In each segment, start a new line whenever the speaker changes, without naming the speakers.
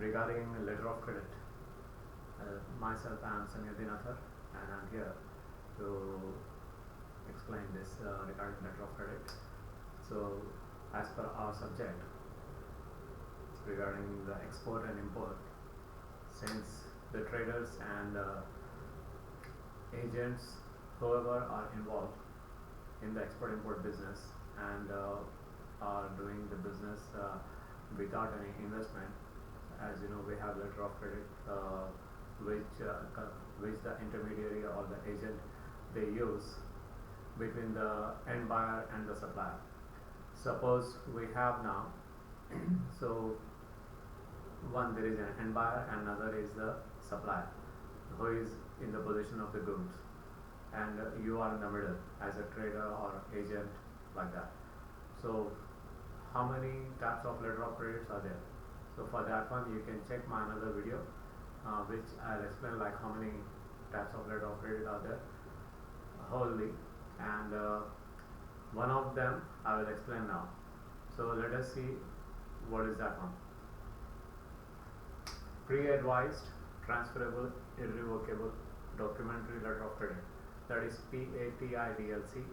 regarding letter of credit. Myself, I am Samyadinathar, and I am here to explain this regarding letter of credit. So, as per our subject regarding the export and import, since the traders and agents, whoever are involved in the export-import business and are doing the business without any investment, as you know, we have letter of credit which the intermediary or the agent they use between the end buyer and the supplier. Suppose we have now so one, there is an end buyer and another is the supplier who is in the position of the goods, and you are in the middle as a trader or agent, like that. So how many types of letter of credits are there? So for that one you can check my another video which I'll explain like how many types of letter of credit are there wholly, and one of them I will explain now. So let us see what is that one. Pre-advised, transferable, irrevocable, documentary letter of credit, that is PA TIDLC.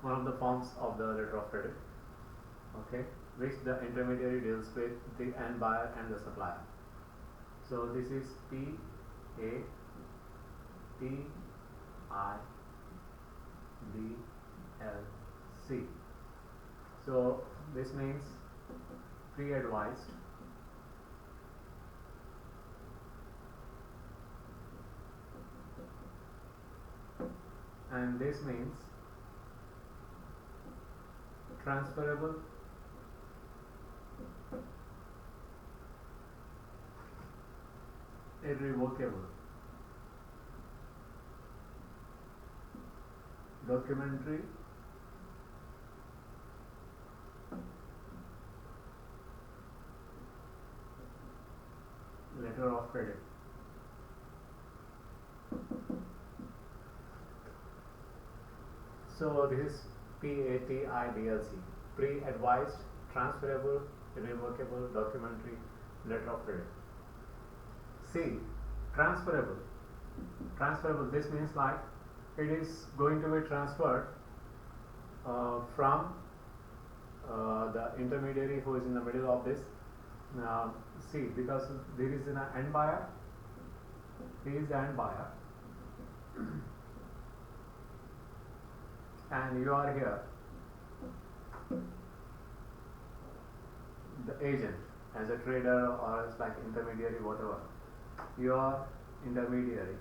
One of the forms of the letter of credit, okay, which the intermediary deals with the end buyer and the supplier. So this is PA TIDLC. So this means pre-advised, and this means transferable, irrevocable, documentary, letter of credit. So this is PA TIDLC, pre-advised, transferable, irrevocable, documentary letter of credit. See, transferable, this means like it is going to be transferred from the intermediary who is in the middle of this. Now see, because there is an end buyer, he is the end buyer and you are here the agent, as a trader or as like intermediary, whatever. You are intermediary,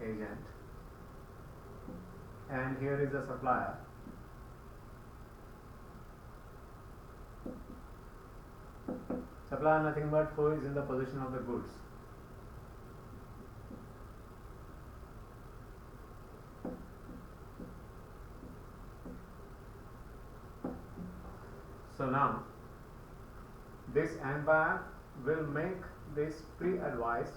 agent, and here is the supplier. Supplier nothing but who is in the position of the goods. So now this end buyer will make this pre-advised,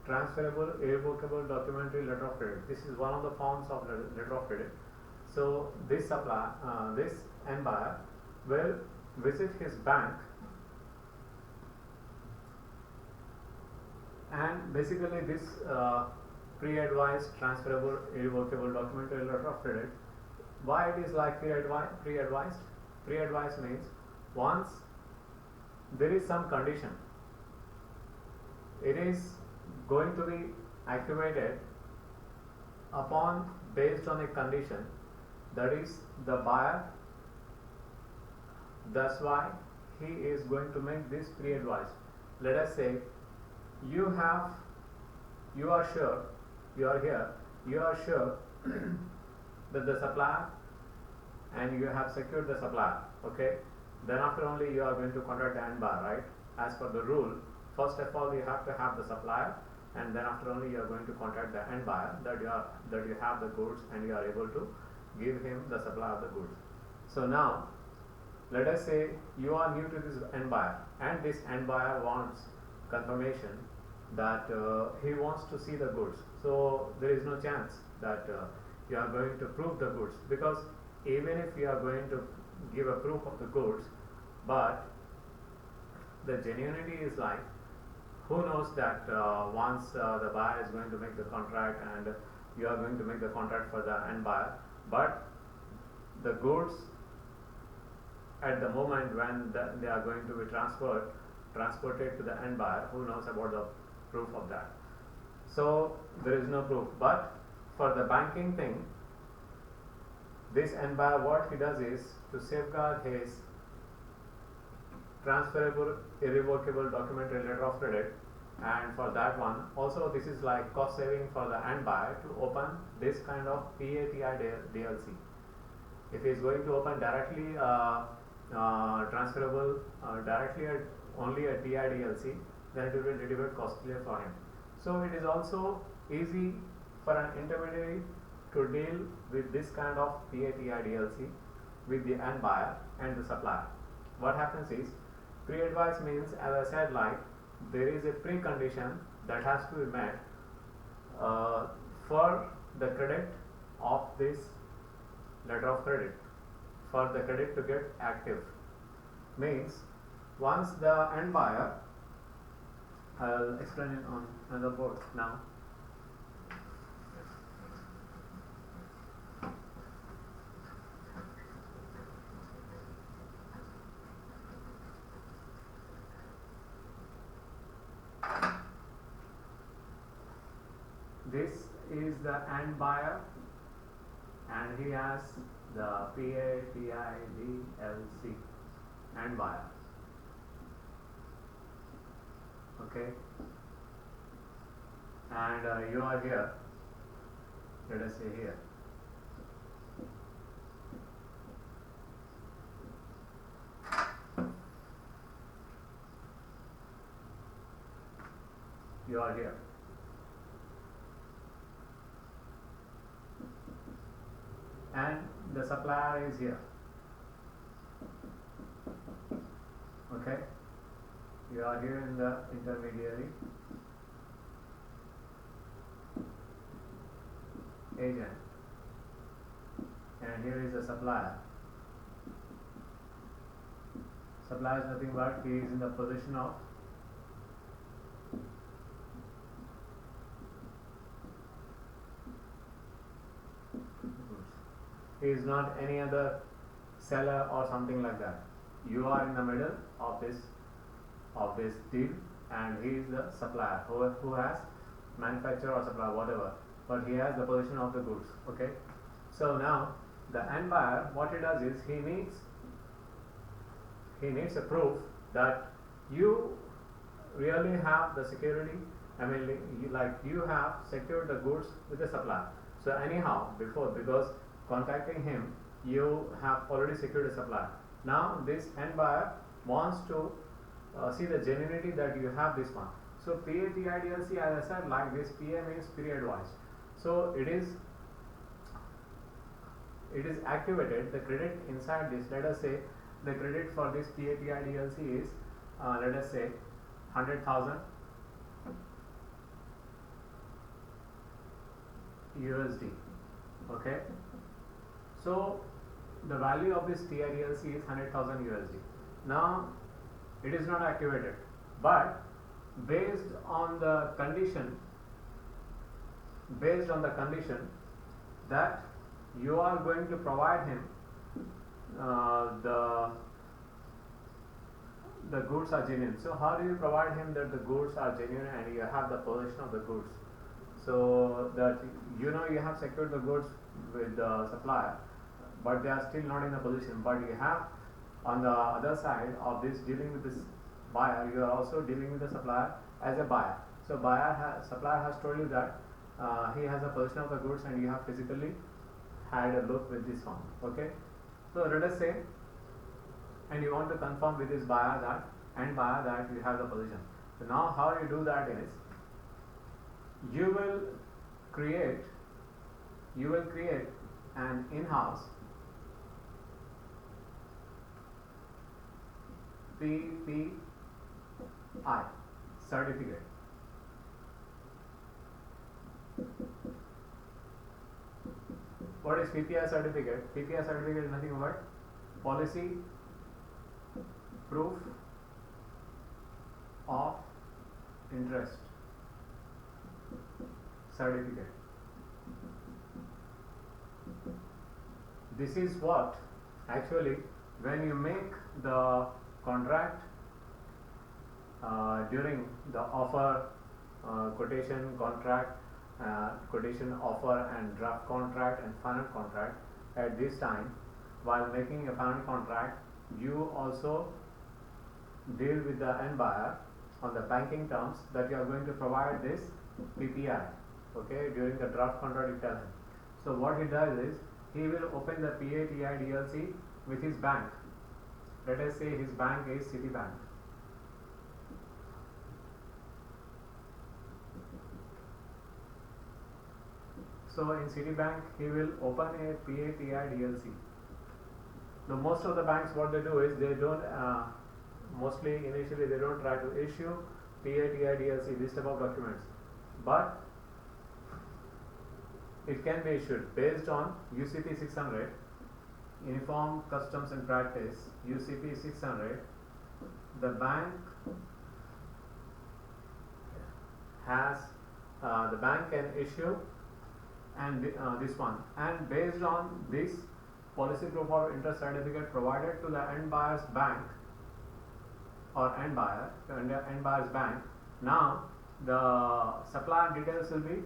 transferable, irrevocable, documentary letter of credit. This is one of the forms of letter of credit. So this supplier, this end buyer will visit his bank and basically this pre-advised, transferable, irrevocable, documentary letter of credit. Why it is like pre-advised? Pre-advised means once there is some condition, it is going to be activated upon based on a condition, that is the buyer. That's why he is going to make this pre-advised. Let us say you are sure that the supplier, and you have secured the supplier, okay, then after only you are going to contact the end buyer, right? As per the rule, first of all you have to have the supplier, and then after only you are going to contact the end buyer that you have the goods and you are able to give him the supply of the goods. So now let us say you are new to this end buyer, and this end buyer wants confirmation that he wants to see the goods. So there is no chance that you are going to prove the goods, because even if you are going to give a proof of the goods, but the genuinity is like, who knows that once the buyer is going to make the contract and you are going to make the contract for the end buyer, but the goods at the moment when they are going to be transported to the end buyer, who knows about the proof of that? So there is no proof. But for the banking thing, this end buyer, what he does is to safeguard his transferable irrevocable documentary letter of credit, and for that one also this is like cost saving for the end buyer to open this kind of PA TIDLC. If he is going to open directly transferable directly at only a TIDLC, then it will be a little bit costlier for him. So it is also easy for an intermediary to deal with this kind of PA TIDLC with the end buyer and the supplier. What happens is, pre-advice means, as I said, like there is a precondition that has to be met for the credit of this letter of credit, for the credit to get active. Means once the end buyer, I'll explain it on another board now. This is the end buyer and he has the PA TIDLC end buyer. Okay, and you are here, let us say here. You are here. And the supplier is here. Okay, you are here in the intermediary agent, and here is the supplier. Supplier is nothing but he is in the position of he is not any other seller or something like that. You are in the middle of this deal, and he is the supplier who has manufacturer or supplier, whatever, but he has the position of the goods. Okay, so now the end buyer, what he does is he needs a proof that you really have the security. I mean, you have secured the goods with the supplier. So anyhow, because contacting him, you have already secured a supplier. Now this end buyer wants to see the genuinity that you have this one. So PA TIDLC, as I said, like this, PA means pre-advised. So it is activated. The credit inside this, let us say the credit for this PA TIDLC is let us say 100,000 USD. Okay, so the value of this TIDLC is 100,000 USD. Now it is not activated, but based on the condition that you are going to provide him the goods are genuine. So how do you provide him that the goods are genuine and you have the possession of the goods? So that you have secured the goods with the supplier, but they are still not in the position. But you have on the other side of this dealing with this buyer, you are also dealing with the supplier as a buyer. So supplier has told you that he has a position of the goods and you have physically had a look with this one. Okay, so let us say, and you want to confirm with this buyer that you have the position. So now how you do that is, you will create an in-house PPI certificate. what is PPI certificate? PPI certificate is nothing but policy proof of interest certificate. This is what actually when you make the contract during the offer, quotation, contract, quotation, offer and draft contract and final contract, at this time while making a final contract you also deal with the end buyer on the banking terms that you are going to provide this PPI, okay, during the draft contract you tell him. So what he does is he will open the PA TIDLC with his bank. Let us say his bank is Citibank. So in Citibank he will open a PA TIDLC. Now most of the banks what they do is they don't mostly initially they don't try to issue PA TIDLC, this type of documents, but it can be issued based on UCP 600, Uniform Customs and Practice, UCP 600. The bank has the bank can issue and this one, and based on this policy proof of interest certificate provided to the end buyer's bank or end buyer's bank, now the supplier details will be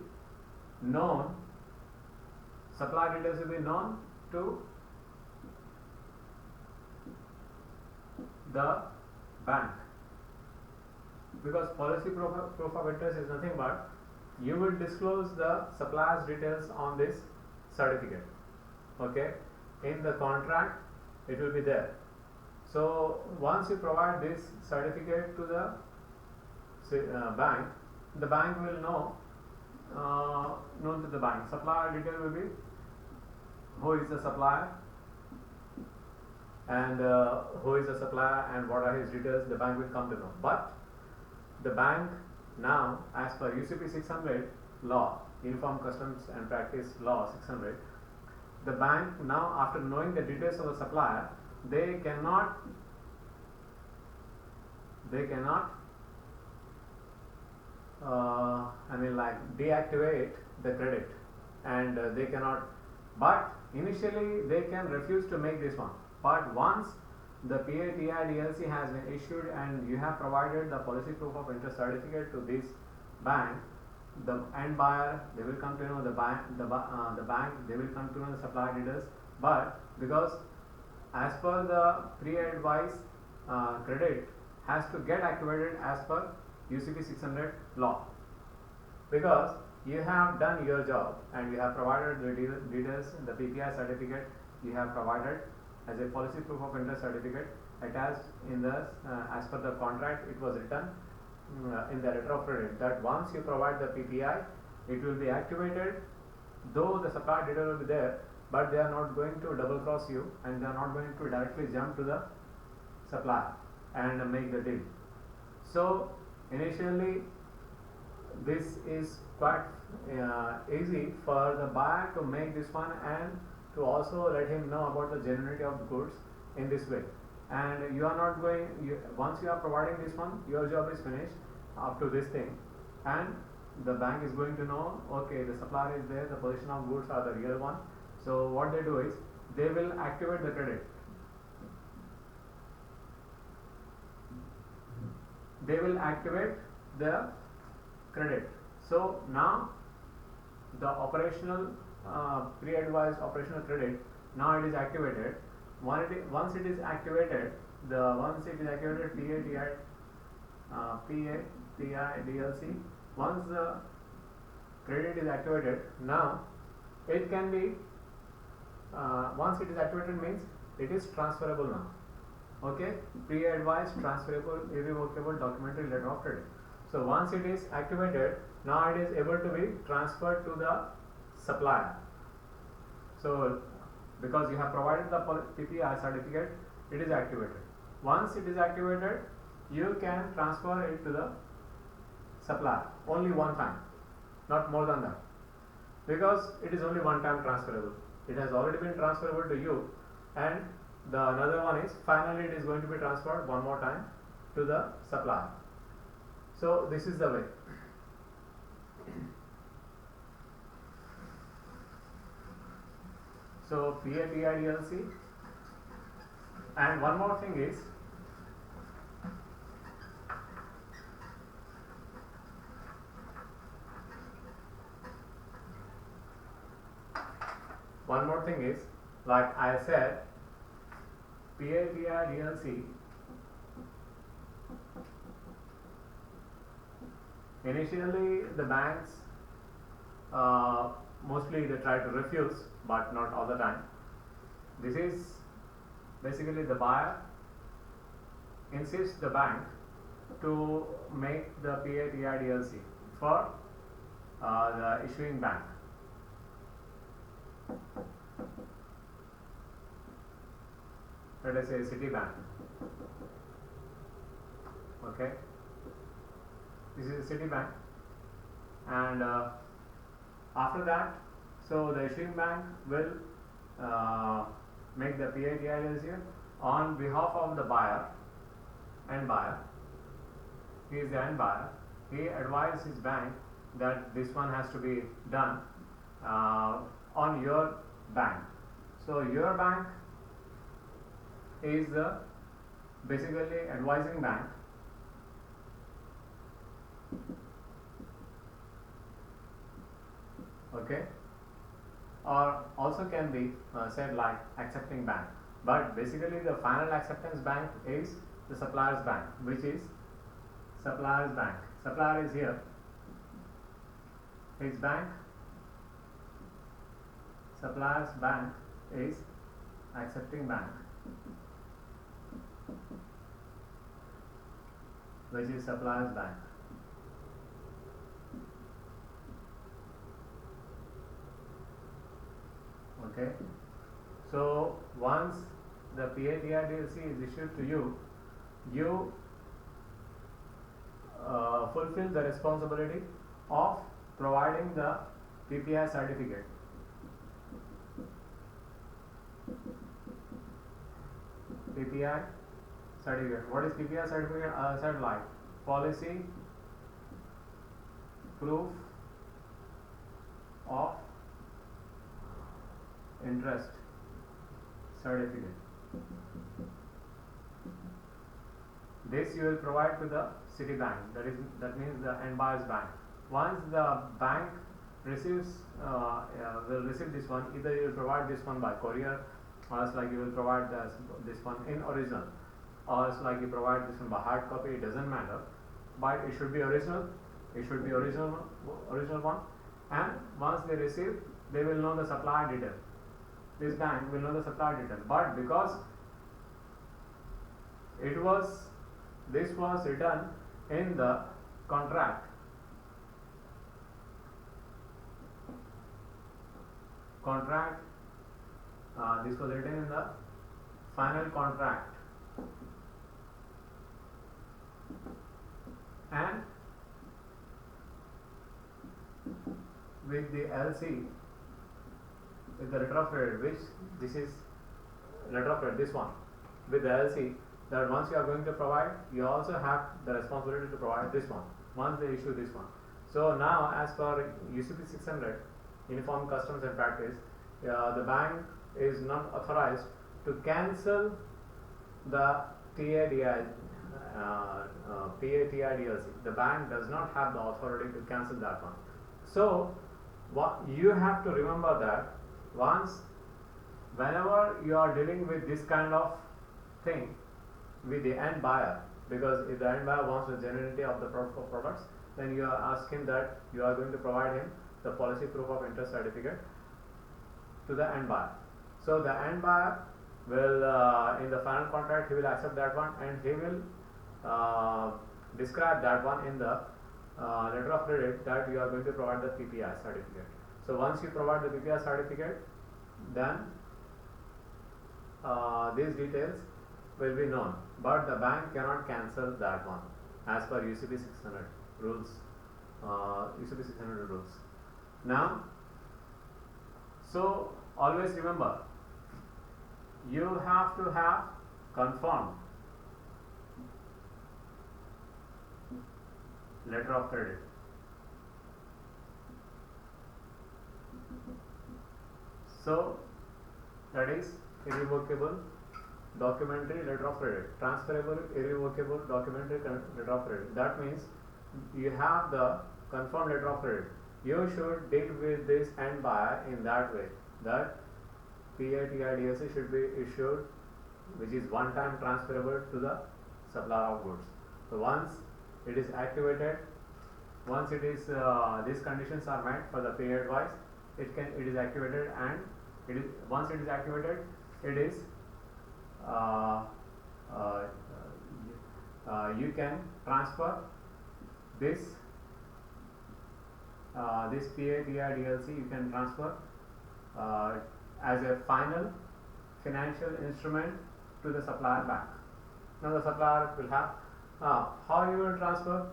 known. Supplier details will be known to the bank, because policy proof of interest is nothing but you will disclose the supplier's details on this certificate, okay, in the contract it will be there. So once you provide this certificate to the bank, the bank will know known to the bank. Supplier detail will be who is the supplier and what are his details, the bank will come to know. But the bank now, as per UCP 600 law, Uniform Customs and Practice law 600, the bank now, after knowing the details of the supplier, they cannot deactivate the credit, and they cannot, but initially they can refuse to make this one. But once the PA TIDLC has been issued and you have provided the policy proof of interest certificate to this bank, the end buyer, they will come to know the bank, they will come to know the supplier details. But because as per the pre-advice, credit has to get activated as per UCP 600 law, because you have done your job and you have provided the details, the PPI certificate you have provided as a policy proof of interest certificate attached in the as per the contract it was written in the letter of credit that once you provide the PPI it will be activated, though the supplier detail will be there, but they are not going to double cross you and they are not going to directly jump to the supplier and make the deal. So initially this is quite easy for the buyer to make this one and to also let him know about the genuinity of the goods in this way. And you are not going, once you are providing this one, your job is finished up to this thing, and the bank is going to know, okay, the supplier is there, the position of goods are the real one. So what they do is they will activate the credit. They will activate the credit. So now the operational pre-advised operational credit, now it is activated. Once it is activated, PA-TIDLC, once the credit is activated, now it can be once it is activated means it is transferable now. Okay, pre-advised transferable irrevocable documentary letter of credit. So once it is activated, now it is able to be transferred to the supplier. So because you have provided the PPI certificate, it is activated. Once it is activated, you can transfer it to the supplier only one time, not more than that, because it is only one time transferable. it has already been transferable to you, and the another one is finally it is going to be transferred one more time to the supplier. So this is the way. So PA TIDLC, and one more thing is like I said, PA TIDLC initially the banks mostly they try to refuse, but not all the time. This is basically the buyer insists the bank to make the PA TIDLC for the issuing bank. Let us say Citibank. Okay, this is Citibank, and after that, so the issuing bank will make the PA TIDLC on behalf of the buyer, end buyer. He is the end buyer. He advises his bank that this one has to be done on your bank. So your bank is the basically advising bank. Okay, or also can be said like accepting bank, but basically the final acceptance bank is the supplier's bank, which is supplier's bank. Supplier is here, his bank, supplier's bank is accepting bank, which is supplier's bank. Okay, so once the PA TIDLC is issued to you, you fulfill the responsibility of providing the PPI certificate. PPI certificate. What is PPI certificate? Said like policy proof of interest certificate. This you will provide to the Citibank. That means the end buyer's bank. Once the bank receives will receive this one, either you will provide this one by courier, or else like you will provide this one in original, or else like you provide this one by hard copy. It doesn't matter, but it should be original. It should be original one. And once they receive, they will know the supply detail. This bank will know the supply detail, but because this was written in the contract, this was written in the final contract, and with the LC, with the letter of credit, which this is letter of credit, this one with the LC, that once you are going to provide, you also have the responsibility to provide this one once they issue this one. So now, as per UCP 600 Uniform Customs and Practice, the bank is not authorized to cancel the PA TIDLC. The bank does not have the authority to cancel that one. So what you have to remember that whenever you are dealing with this kind of thing with the end buyer, because if the end buyer wants the genuinity of the products, then you ask him that you are going to provide him the policy proof of interest certificate to the end buyer. So the end buyer will in the final contract he will accept that one, and he will describe that one in the letter of credit that you are going to provide the PPI certificate. So once you provide the PPI certificate, then these details will be known, but the bank cannot cancel that one as per UCP 600 rules. UCP 600 rules. Now, so always remember, you have to have confirmed letter of credit. So that is irrevocable documentary letter of credit, transferable irrevocable documentary letter of credit. That means you have the confirmed letter of credit. You should deal with this end buyer in that way, that PA TIDLC should be issued, which is one time transferable to the supplier of goods. So once it is activated, once it is these conditions are met for the PA advice, it is activated, and once it is activated, it is you can transfer this PA TIDLC, you can transfer as a final financial instrument to the supplier bank. Now the supplier will have how you will transfer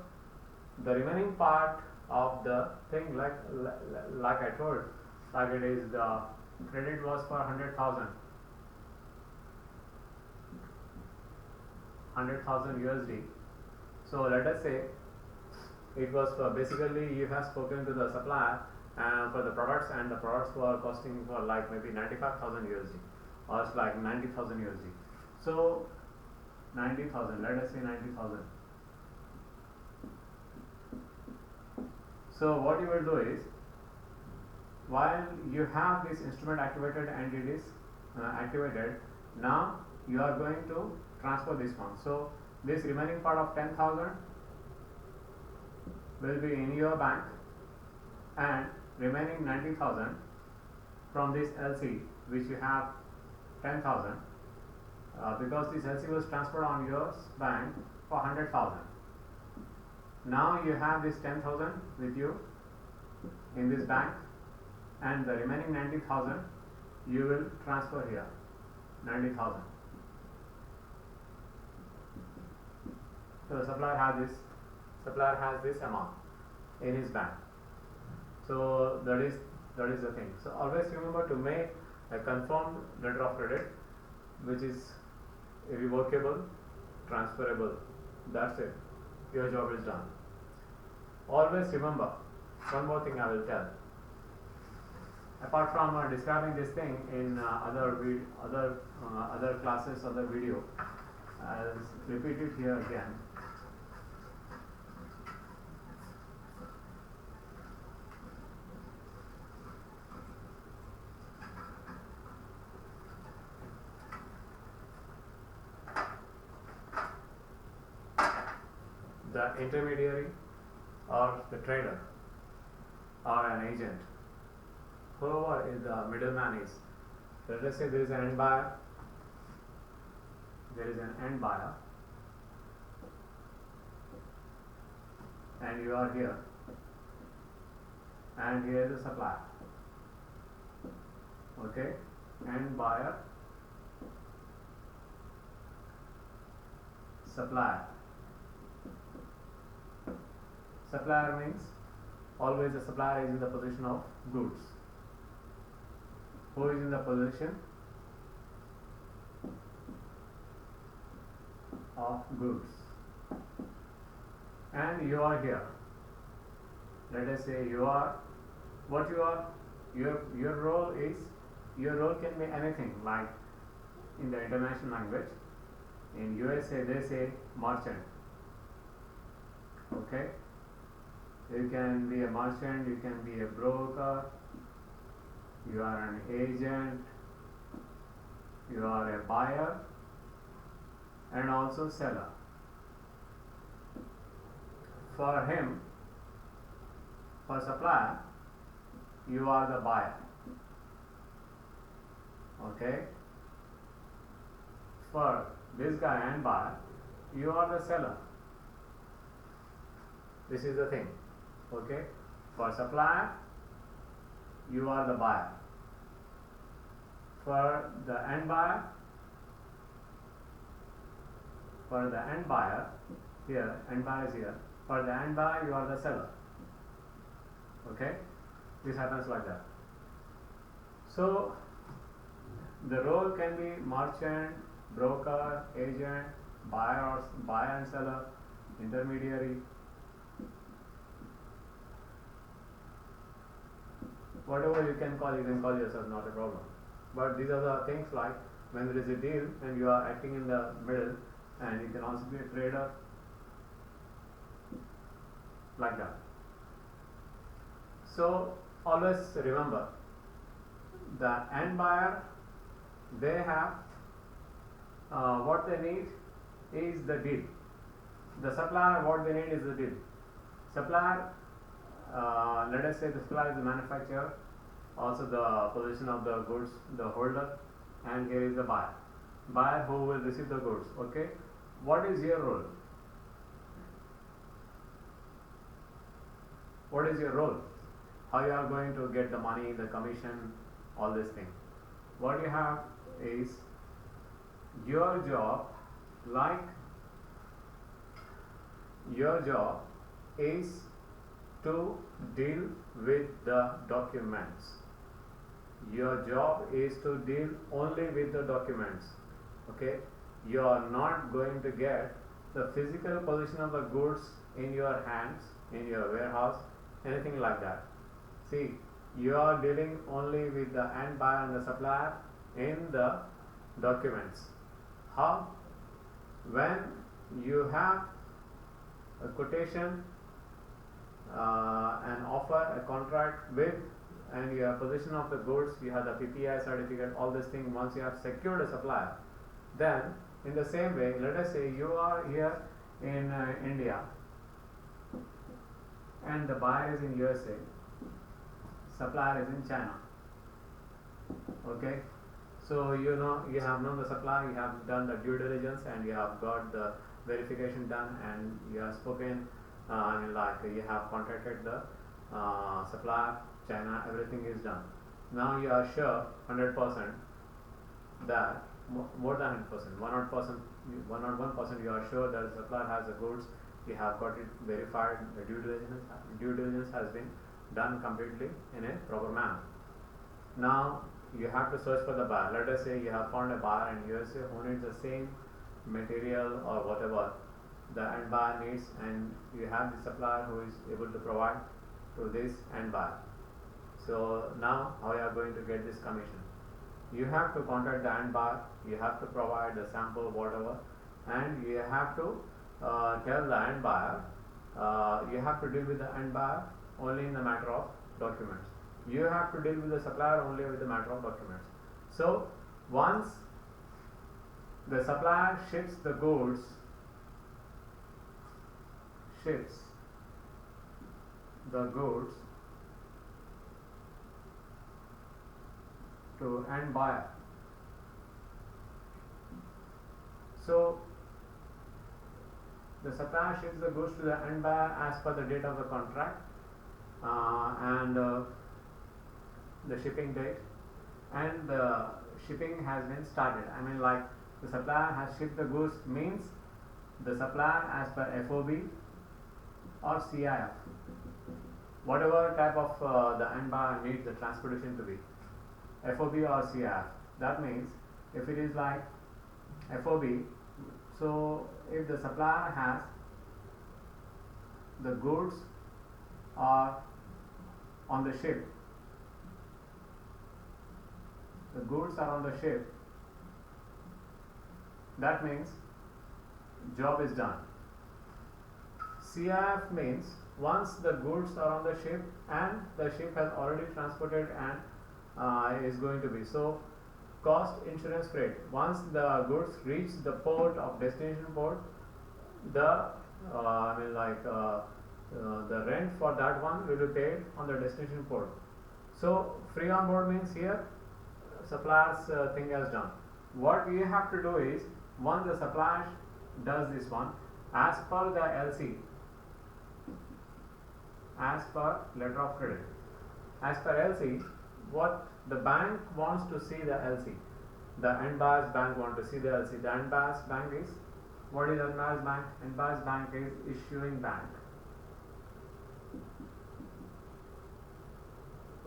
the remaining part of the thing, like I told, like it is the credit was for 100,000 USD. So let us say it was for, basically you have spoken to the supplier for the products, and the products were costing for like maybe 95,000 USD, or it's like 90,000 USD. So 90,000, let us say 90,000. So what you will do is, while you have this instrument activated and it is activated, now you are going to transfer this one. So this remaining part of 10,000 will be in your bank, and remaining 90,000 from this LC, which you have 10,000, because this LC was transferred on your bank for 100,000. Now you have this 10,000 with you in this bank, and the remaining 90,000 you will transfer here, 90,000. So the supplier has this amount in his bank. So that is the thing. So always remember to make a confirmed letter of credit, which is irrevocable, transferable. That's it. Your job is done. Always remember, one more thing I will tell. Apart from describing this thing in other classes, other video, I'll repeat it here again. The intermediary or the trader or an agent, whoever is the middleman is. Let us say there is an end buyer. There is an end buyer, and you are here, and here is the supplier. Okay, end buyer, supplier. Supplier means always the supplier is in the position of goods. Who is in the position of goods? And you are here. Let us say you are, what you are, your role is, your role can be anything, like in the international language. In USA they say merchant. Okay, you can be a merchant, you can be a broker, you are an agent, you are a buyer and also seller. For him, for supplier, you are the buyer. Okay, for this guy and buyer, you are the seller. This is the thing. Okay, for supplier, you are the buyer. For the end buyer, here, end buyer is here. For the end buyer, you are the seller. Okay, this happens like that. So The role can be merchant, broker, agent, buyer and seller, intermediary. Whatever you can call yourself, not a problem. But these are the things like when there is a deal and you are acting in the middle, and you can also be a trader, like that. So always remember, the end buyer, they have what they need is the deal. The supplier, what they need is the deal. Supplier, let us say the supplier is the manufacturer, also the position of the goods, the holder, and here is the buyer. Buyer who will receive the goods. Okay, what is your role? What is your role? How you are going to get the money, the commission, all these things. What you have is your job, like your job is to deal with the documents. Your job is to deal only with the documents. Okay, you are not going to get the physical position of the goods in your hands, in your warehouse, anything like that. See, you are dealing only with the end buyer and the supplier in the documents. How? When you have a quotation, an offer, a contract with, and your position of the goods, you have the PPI certificate, all these things. Once you have secured a supplier, then in the same way, let us say you are here in India and the buyer is in USA, supplier is in China. Okay, so you have known the supplier, you have done the due diligence, and you have got the verification done, and you have spoken, you have contacted the supplier, China, everything is done. Now you are sure 100% that more than 100%, 101% you are sure that the supplier has the goods, you have got it verified, the due diligence has been done completely in a proper manner. Now you have to search for the buyer. Let us say you have found a buyer in USA who needs the same material or whatever the end buyer needs, and you have the supplier who is able to provide to this end buyer. So now how you are going to get this commission? You have to contact the end buyer, you have to provide the sample, whatever, and you have to tell the end buyer, you have to deal with the end buyer only in the matter of documents. You have to deal with the supplier only with the matter of documents. So once the supplier ships the goods, to end buyer. So the supplier ships the goods to the end buyer as per the date of the contract, and the shipping date, and the shipping has been started. The supplier has shipped the goods means the supplier as per FOB or CIF, whatever type of the end buyer needs the transportation to be, FOB or CIF. That means if it is like FOB, so if the supplier has the goods are on the ship, that means job is done. CIF means once the goods are on the ship and the ship has already transported and is going to be, so cost insurance freight, once the goods reach the port of destination port, the the rent for that one will be paid on the destination port. So free on board means here supplier's thing has done. What you have to do is, once the supplier does this one, as per the LC, as per letter of credit, as per LC, what the bank wants to see the LC, the end buyer's bank want to see the LC. The end buyer's bank is, what is end buyer's bank? End buyer's bank is issuing bank.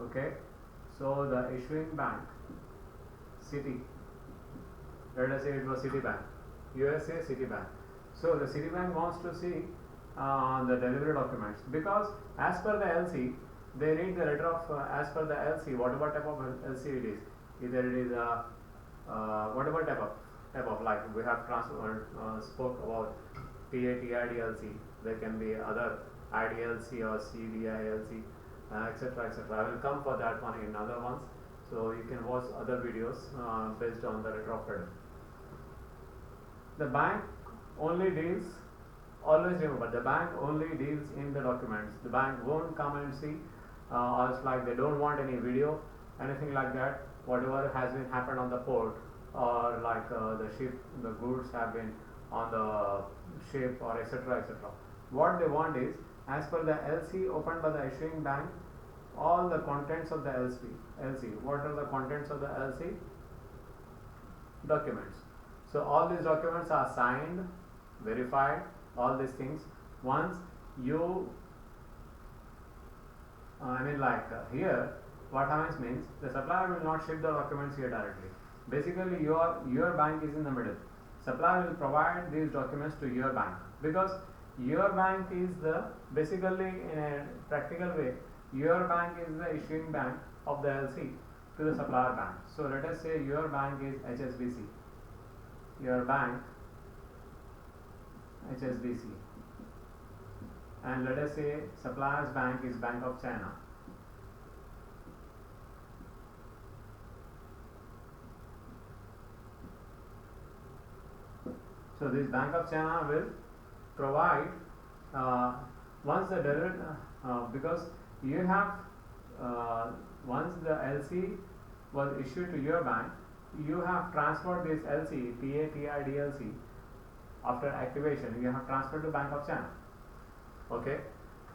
Okay, so the issuing bank Citi. Let us say it was Citibank, USA Citibank. So the Citibank wants to see the delivery documents, because as per the LC they need the letter of as per the LC, whatever type of LC it is, either it is whatever type of like we have spoke about PA TIDLC, there can be other IDLC or CDILC, etc. etc. I will come for that one in other ones, so you can watch other videos based on the letter of credit. The bank only deals, always remember, the bank only deals in the documents. The bank won't come and see, or it's like they don't want any video, anything like that. Whatever has been happened on the port, or like the ship, the goods have been on the ship, or etc. etc. What they want is, as per the LC opened by the issuing bank, all the contents of the LC. What are the contents of the LC? Documents. So all these documents are signed, verified, all these things. Once you, here, what happens means the supplier will not ship the documents here directly. Basically, your bank is in the middle. Supplier will provide these documents to your bank, because your bank is the, basically in a practical way, your bank is the issuing bank of the LC to the supplier bank. So let us say your bank is HSBC. Your bank HSBC, and let us say supplier's bank is Bank of China. So this Bank of China will provide once the because you have once the LC was issued to your bank, you have transferred this LC, PA TIDLC, after activation you have transferred to Bank of China. Okay,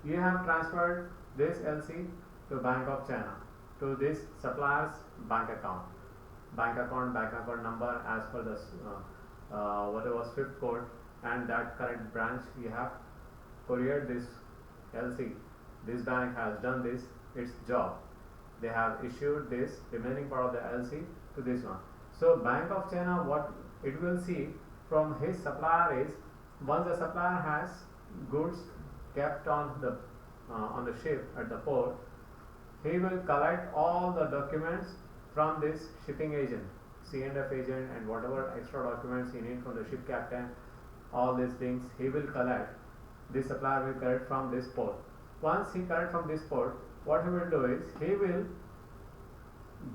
you have transferred this LC to Bank of China, to this supplier's bank account number as per the whatever SWIFT code, and that correct branch you have couriered this LC. This bank has done this, its job. They have issued this remaining part of the LC to this one. So Bank of China, what it will see from his supplier is, once the supplier has goods kept on the ship at the port, he will collect all the documents from this shipping agent, C&F agent, and whatever extra documents he needs from the ship captain, all these things he will collect. This supplier will collect from this port. Once he collects from this port, what he will do is, he will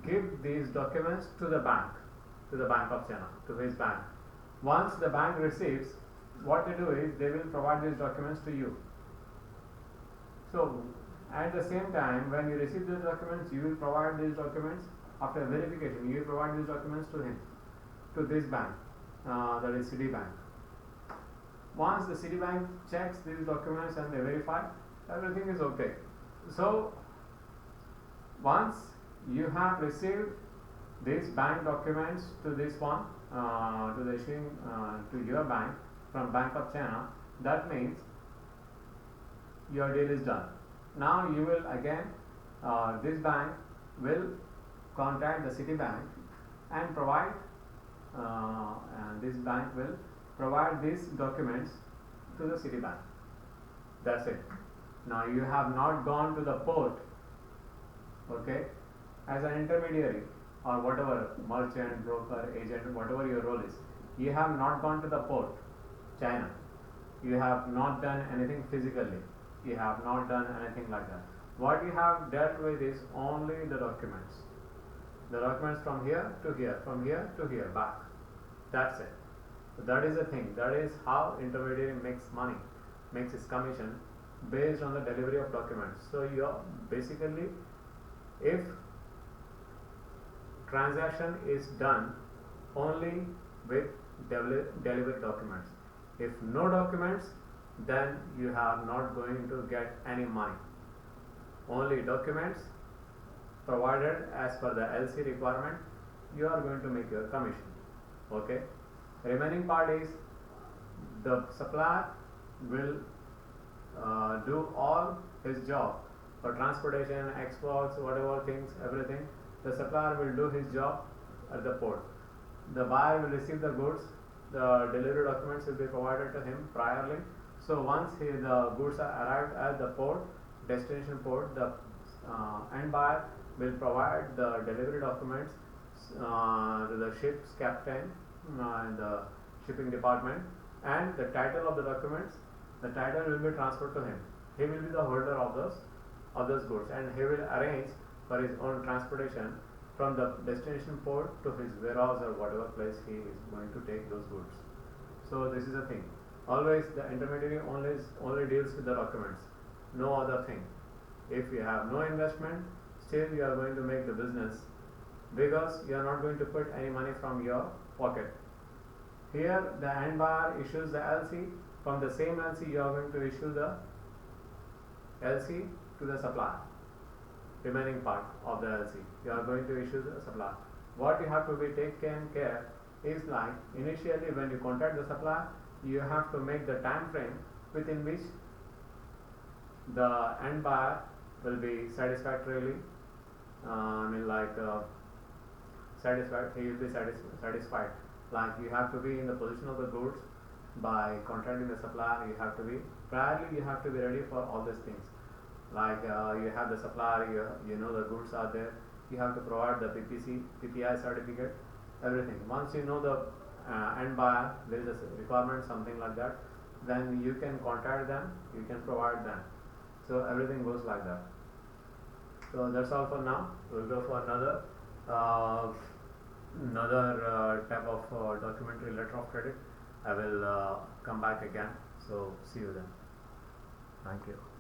give these documents to the bank of China, to his bank. Once the bank receives, what they do is, they will provide these documents to you. So at the same time, when you receive these documents, you will provide these documents. After verification, you will provide these documents to him, to this bank, that is Citibank. Once the Citibank checks these documents and they verify, everything is okay. So once you have received these bank documents to this one, to the issuing, to your bank from Bank of China, that means your deal is done. Now you will again, this bank will contact the Citibank and provide, and this bank will provide these documents to the Citibank. That's it. Now you have not gone to the port, okay, as an intermediary or whatever, merchant, broker, agent, whatever your role is. You have not gone to the port, China. You have not done anything physically. You have not done anything like that. What you have dealt with is only the documents. The documents from here to here, from here to here, back. That's it. So that is the thing. That is how intermediary makes money, makes his commission based on the delivery of documents. So you are basically, if transaction is done only with delivered documents, if no documents, then you are not going to get any money. Only documents provided as per the LC requirement, you are going to make your commission. Okay. Remaining part is, the supplier will do all his job for transportation, exports, whatever things, everything. The supplier will do his job at the port. The buyer will receive the goods. The delivery documents will be provided to him priorly. So once the goods are arrived at the port, destination port, the end buyer will provide the delivery documents to the ship's captain and the shipping department, and the title of the documents, the title will be transferred to him. He will be the holder of those goods, and he will arrange for his own transportation from the destination port to his warehouse or whatever place he is going to take those goods. So this is the thing. Always the intermediary only deals with the documents, no other thing. If you have no investment, still you are going to make the business, because you are not going to put any money from your pocket. Here the end buyer issues the LC. From the same LC you are going to issue the LC to the supplier. Remaining part of the LC you are going to issue the supplier. What you have to be taken care is, like, initially when you contact the supplier, you have to make the time frame within which the end buyer will be satisfactorily satisfied. He will be satisfied. Like, you have to be in the position of the goods by contacting the supplier. You have to be priorly, you have to be ready for all these things. Like, you have the supplier, you know the goods are there. You have to provide the PPI certificate, everything. Once you know the end buyer, there is a requirement, something like that, then you can contact them, you can provide them. So everything goes like that. So that's all for now. We'll go for another type of documentary letter of credit. I will come back again. So see you then. Thank you.